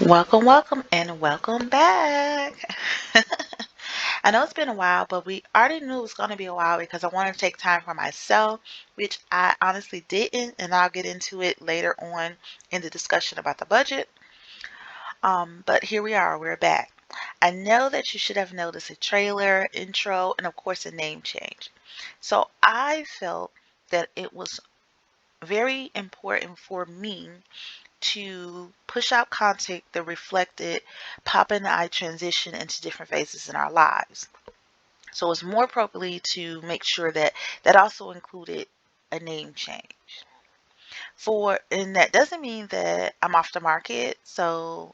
And welcome back. I know it's been a while, but we already knew it was going to be a while because I wanted to take time for myself, which I honestly didn't, and I'll get into it later on in the discussion about the budget. But here we are, we're back. I know that you should have noticed a trailer, intro, and of course a name change. So I felt that it was very important for me to push out content that reflected Papa and I transition into different phases in our lives. So it's more appropriately to make sure that that also included a name change. And that doesn't mean that I'm off the market, so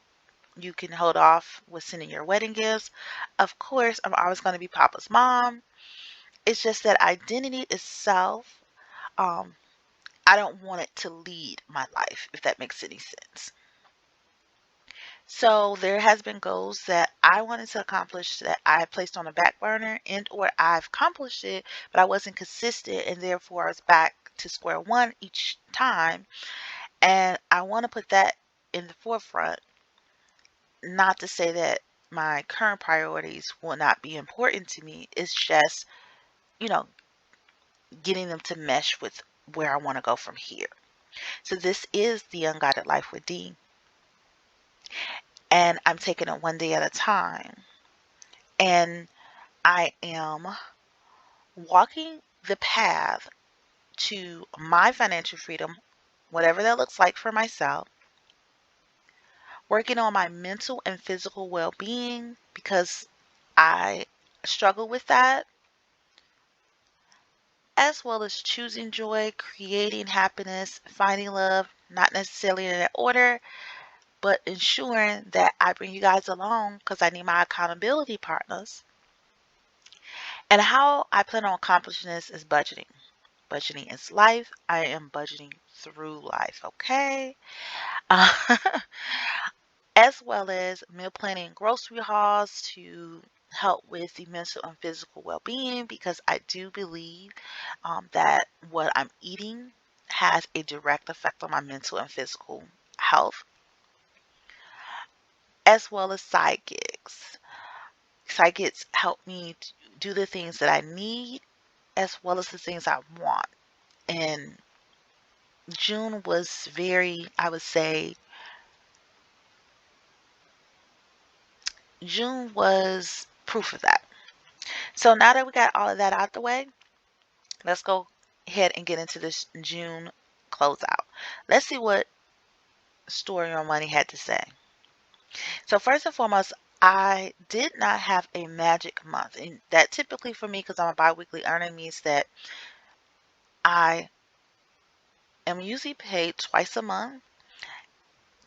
you can hold off with sending your wedding gifts. Of course, I'm always going to be Papa's mom. It's just that identity itself, um, I don't want it to lead my life, if that makes any sense. So there has been goals that I wanted to accomplish that I placed on the back burner and or I've accomplished it, but I wasn't consistent and therefore I was back to square one each time. And I want to put that in the forefront, not to say that my current priorities will not be important to me. It's just, you know, getting them to mesh with where I want to go from here. So this is the Unguided Life with Dee, and I'm taking it one day at a time. And I am walking the path to my financial freedom, whatever that looks like for myself, working on my mental and physical well being because I struggle with that, as well as choosing joy, creating happiness, finding love, not necessarily in that order, but ensuring that I bring you guys along because I need my accountability partners. And how I plan on accomplishing this is budgeting. Budgeting is life. I am budgeting through life, okay? Uh, as well as meal planning and grocery hauls to help with the mental and physical well being because I do believe that what I'm eating has a direct effect on my mental and physical health, as well as side gigs. Side gigs help me to do the things that I need as well as the things I want. And June was very, I would say, June was proof of that. So now that we got all of that out the way, let's go ahead and get into this June closeout. Let's see what Story on Money had to say. So first and foremost, I did not have a magic month. And that typically for me, because I'm a biweekly earner, means that I am usually paid twice a month.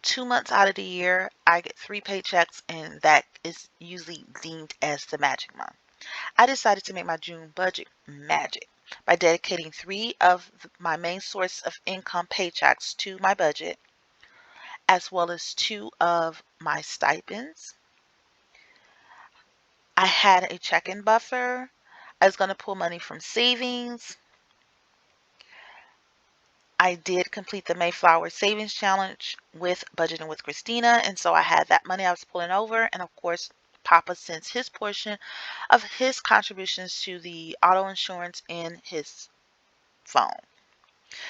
2 months out of the year, I get three paychecks, and that is usually deemed as the magic month. I decided to make my June budget magic by dedicating three of my main source of income paychecks to my budget, as well as two of my stipends. I had a check-in buffer. I was going to pull money from savings. I did complete the Mayflower Savings Challenge with Budgeting with Christina, and so I had that money I was pulling over, and of course, Papa sends his portion of his contributions to the auto insurance in his phone.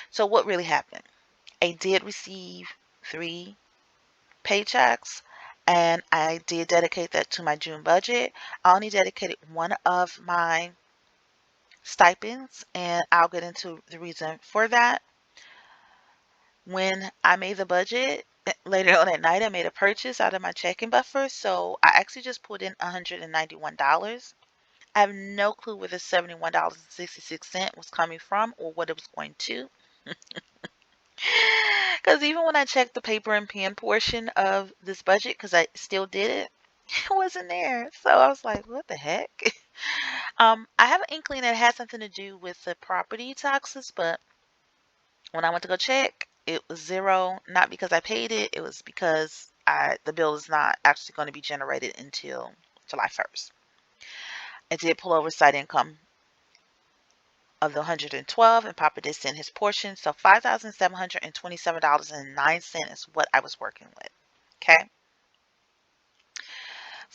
So what really happened? I did receive three paychecks and I did dedicate that to my June budget. I only dedicated one of my stipends and I'll get into the reason for that. When I made the budget later on at night, I made a purchase out of my checking buffer. So I actually just put in $191. I have no clue where the $71.66 was coming from or what it was going to. Because even when I checked the paper and pen portion of this budget, because I still did it, it wasn't there. So I was like, what the heck? I have an inkling that it had something to do with the property taxes, but when I went to go check, it was zero. Not because I paid it, it was because the bill is not actually going to be generated until July 1st. I did pull over side income of the 112 and Papa did send his portion. So $5,727.09 is what I was working with. Okay.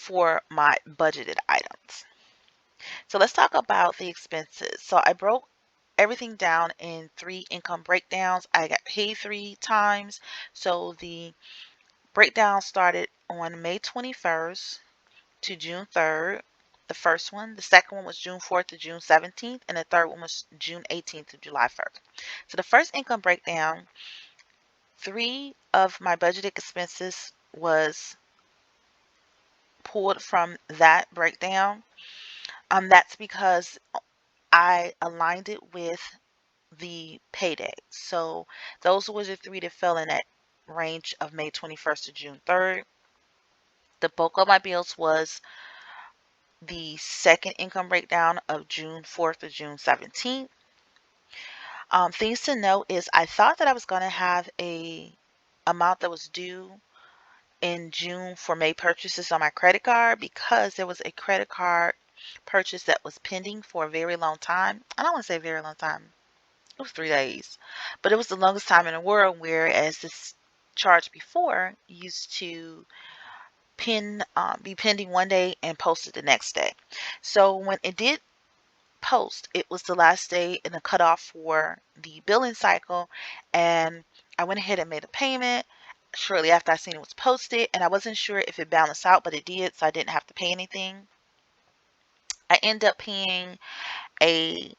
for my budgeted items. So let's talk about the expenses. So I broke everything down in 3 income breakdowns. I got paid 3 times. So the breakdown started on May 21st to June 3rd. The first one. The second one was June 4th to June 17th. And the third one was June 18th to July 1st. So the first income breakdown, 3 of my budgeted expenses was pulled from that breakdown. That's because I aligned it with the payday. So those were the 3 that fell in that range of May 21st to June 3rd. The bulk of my bills was the second income breakdown of June 4th to June 17th. Things to note is I thought that I was going to have a amount that was due in June for May purchases on my credit card because there was a credit card purchase that was pending for a very long time. I don't want to say a very long time. It was 3 days, but it was the longest time in the world. Whereas this charge before used to be pending one day and posted the next day. So when it did post, it was the last day in the cutoff for the billing cycle, and I went ahead and made a payment shortly after I seen it was posted, and I wasn't sure if it balanced out, but it did, so I didn't have to pay anything. I ended up paying a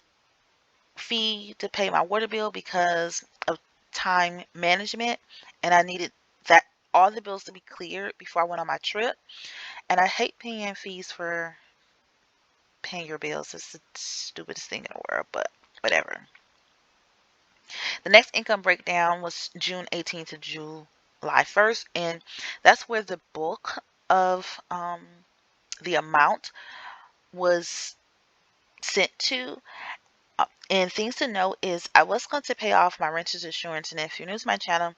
fee to pay my water bill because of time management, and I needed that all the bills to be cleared before I went on my trip. And I hate paying fees for paying your bills. It's the stupidest thing in the world, but whatever. The next income breakdown was June 18th to July 1st, and that's where the bulk of the amount was sent to. And things to note is I was going to pay off my renter's insurance, and if you're new to my channel,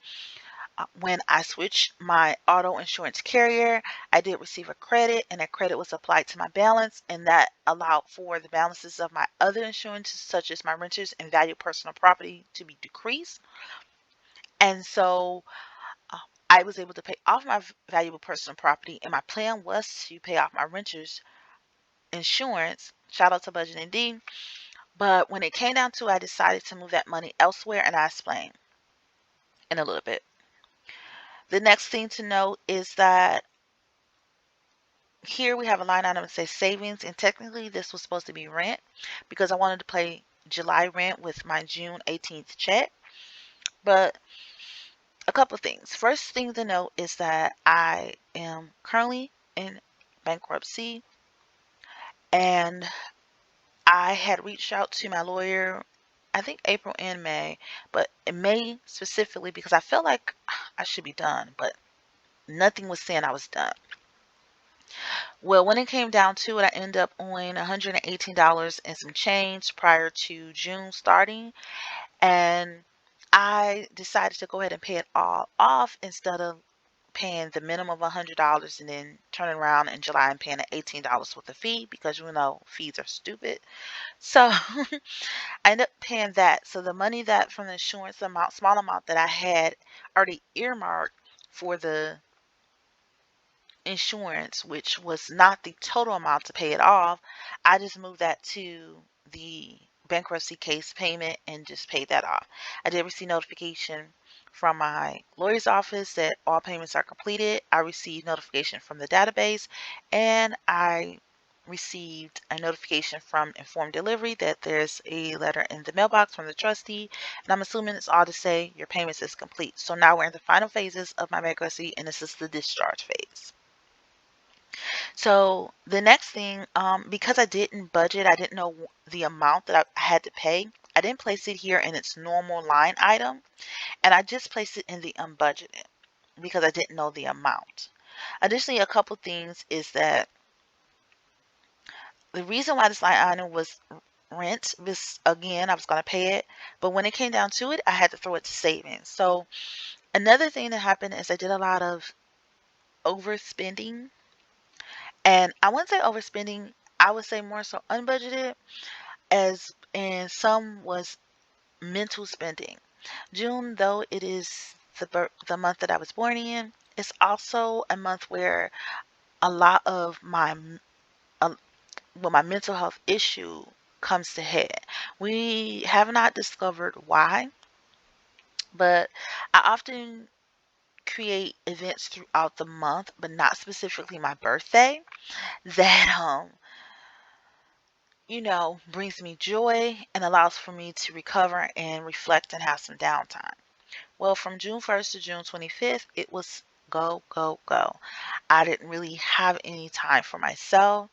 when I switched my auto insurance carrier, I did receive a credit, and that credit was applied to my balance, and that allowed for the balances of my other insurances, such as my renters and valued personal property, to be decreased. And so uh, I was able to pay off my valuable personal property, and my plan was to pay off my renters insurance. Shout out to Budget and D. But when it came down to it, I decided to move that money elsewhere, and I explain in a little bit. The next thing to note is that here we have a line item that says savings, and technically this was supposed to be rent because I wanted to pay July rent with my June 18th check. But a couple of things. First thing to note is that I am currently in bankruptcy, and I had reached out to my lawyer, I think April and May, but in May specifically because I felt like I should be done, but nothing was saying I was done. Well, when it came down to it, I ended up owing $118 and some change prior to June starting, and I decided to go ahead and pay it all off instead of paying the minimum of $100 and then turning around in July and paying the $18 with the fee because you know fees are stupid. So I ended up paying that. So the money that from the insurance amount, small amount that I had already earmarked for the insurance, which was not the total amount to pay it off, I just moved that to the bankruptcy case payment and just paid that off. I did receive notification from my lawyer's office that all payments are completed. I received notification from the database, and I received a notification from Informed Delivery that there's a letter in the mailbox from the trustee, and I'm assuming it's all to say your payments is complete. So now we're in the final phases of my bankruptcy, and this is the discharge phase. So the next thing, because I didn't budget, I didn't know the amount that I had to pay. I didn't place it here in its normal line item, and I just placed it in the unbudgeted because I didn't know the amount. Additionally, a couple things is that the reason why this line item was rent was, again, I was going to pay it, but when it came down to it, I had to throw it to savings. So another thing that happened is I did a lot of overspending, and I wouldn't say overspending, I would say more so unbudgeted, as and some was mental spending. June, though it is the month that I was born in, it's also a month where a lot of uh, my mental health issue comes to head. We have not discovered why, but I often create events throughout the month, but not specifically my birthday, that brings me joy and allows for me to recover and reflect and have some downtime. Well, from June 1st to June 25th, it was go, go, go. I didn't really have any time for myself.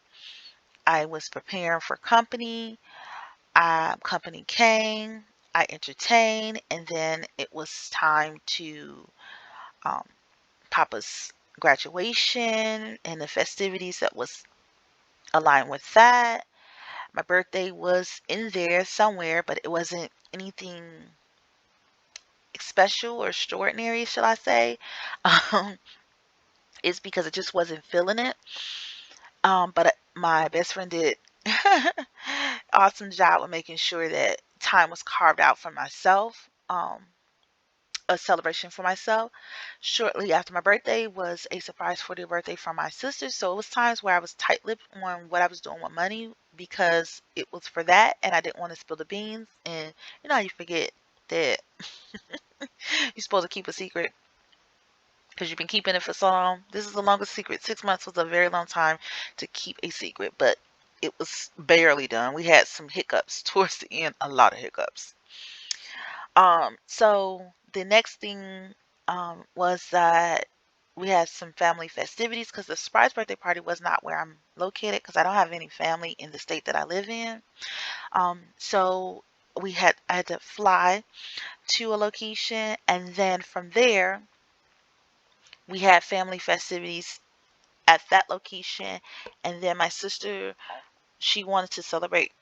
I was preparing for company. Company came, I entertained, and then it was time to um, Papa's graduation and the festivities that was aligned with that. My birthday was in there somewhere, but it wasn't anything special or extraordinary, shall I say. Um, it's because I just wasn't feeling it. But my best friend did awesome job of making sure that time was carved out for myself. A celebration for myself. Shortly after my birthday was a surprise 40th birthday from my sister. So it was times where I was tight-lipped on what I was doing with money because it was for that and I didn't want to spill the beans. And you know how you forget that you're supposed to keep a secret because you've been keeping it for so long. This is the longest secret. 6 months was a very long time to keep a secret, but it was barely done. We had some hiccups towards the end, a lot of hiccups. So the next thing was that we had some family festivities because the surprise birthday party was not where I'm located because I don't have any family in the state that I live in. So I had to fly to a location, and then from there we had family festivities at that location, and then my sister, she wanted to celebrate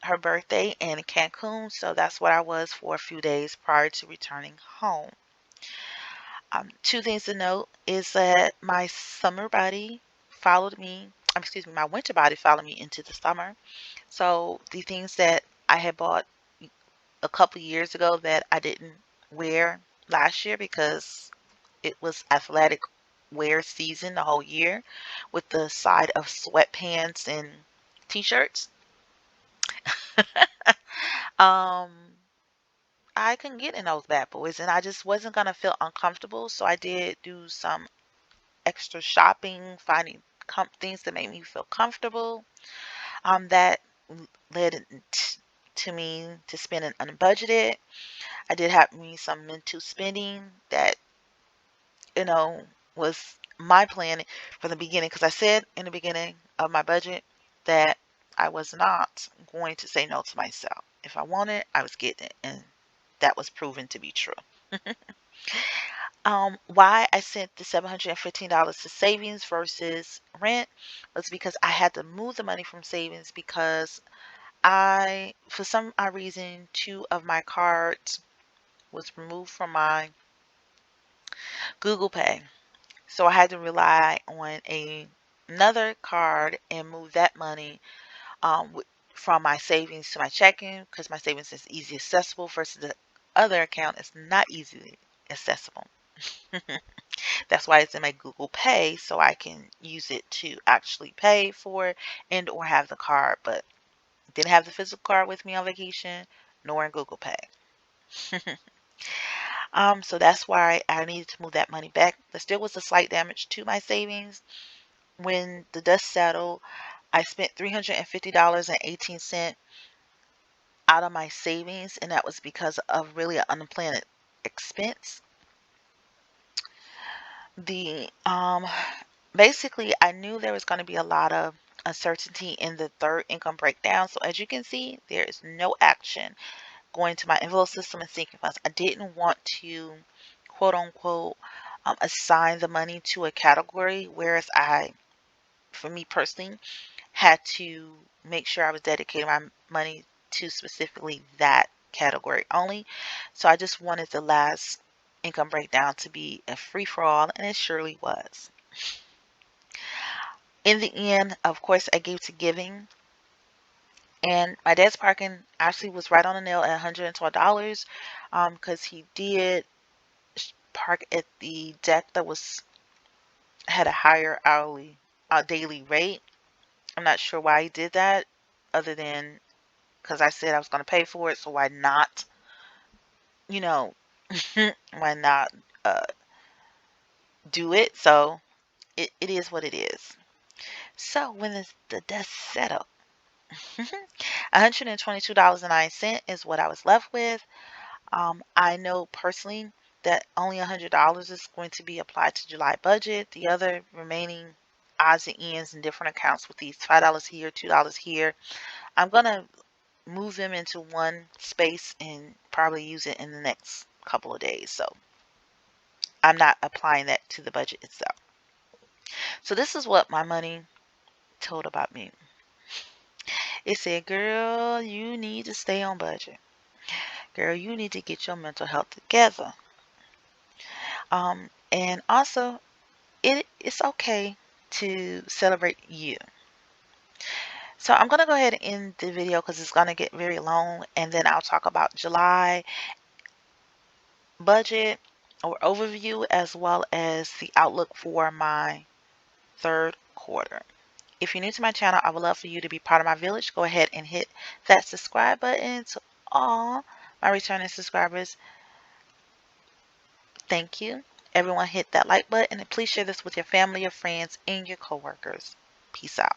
her birthday in Cancun, so that's what I was for a few days prior to returning home. Two things to note is that my summer body followed me, excuse me, my winter body followed me into the summer. So the things that I had bought a couple years ago that I didn't wear last year because it was athletic wear season the whole year with the side of sweatpants and t-shirts. um, I couldn't get in those bad boys and I just wasn't gonna feel uncomfortable. So I did do some extra shopping, finding things that made me feel comfortable. That led to me to spending unbudgeted. I did have me some mental spending that you know was my plan from the beginning because I said in the beginning of my budget that I was not going to say no to myself. If I wanted, I was getting it, and that was proven to be true. Why I sent the $715 to savings versus rent was because I had to move the money from savings because for some odd reason, two of my cards was removed from my Google Pay. So I had to rely on another card and move that money from my savings to my checking because my savings is easy accessible versus the other account is not easily accessible. That's why it's in my Google Pay so I can use it to actually pay for it and or have the card, but didn't have the physical card with me on vacation nor in Google Pay. So that's why I needed to move that money back. There still was a slight damage to my savings. When the dust settled, I spent $350.18 out of my savings, and that was because of really an unplanned expense. The basically I knew there was going to be a lot of uncertainty in the third income breakdown. So as you can see, there is no action going to my envelope system and sinking funds. I didn't want to quote unquote assign the money to a category, whereas for me personally, had to make sure I was dedicating my money to specifically that category only. So I just wanted the last income breakdown to be a free for all, and it surely was. In the end, of course, I gave to giving, and my dad's parking actually was right on the nail at $112 because he did park at the deck that was had a higher hourly a daily rate. I'm not sure why he did that, other than because I said I was going to pay for it, so why not, you know, why not uh, do it? So it is what it is. So when the dust settled, $122.09 is what I was left with. I know personally that only $100 is going to be applied to July budget. The other remaining odds and ends in different accounts with these $5 here, $2 here, I'm going to move them into one space and probably use it in the next couple of days. So I'm not applying that to the budget itself. So this is what my money told about me. It said, girl, you need to stay on budget. Girl, you need to get your mental health together. And also, it's okay to celebrate you. So I'm going to go ahead and end the video because it's going to get very long, and then I'll talk about July budget or overview as well as the outlook for my third quarter. If you're new to my channel, I would love for you to be part of my village. Go ahead and hit that subscribe button. To all my returning subscribers, thank you. Everyone hit that like button and please share this with your family, your friends, and your coworkers. Peace out.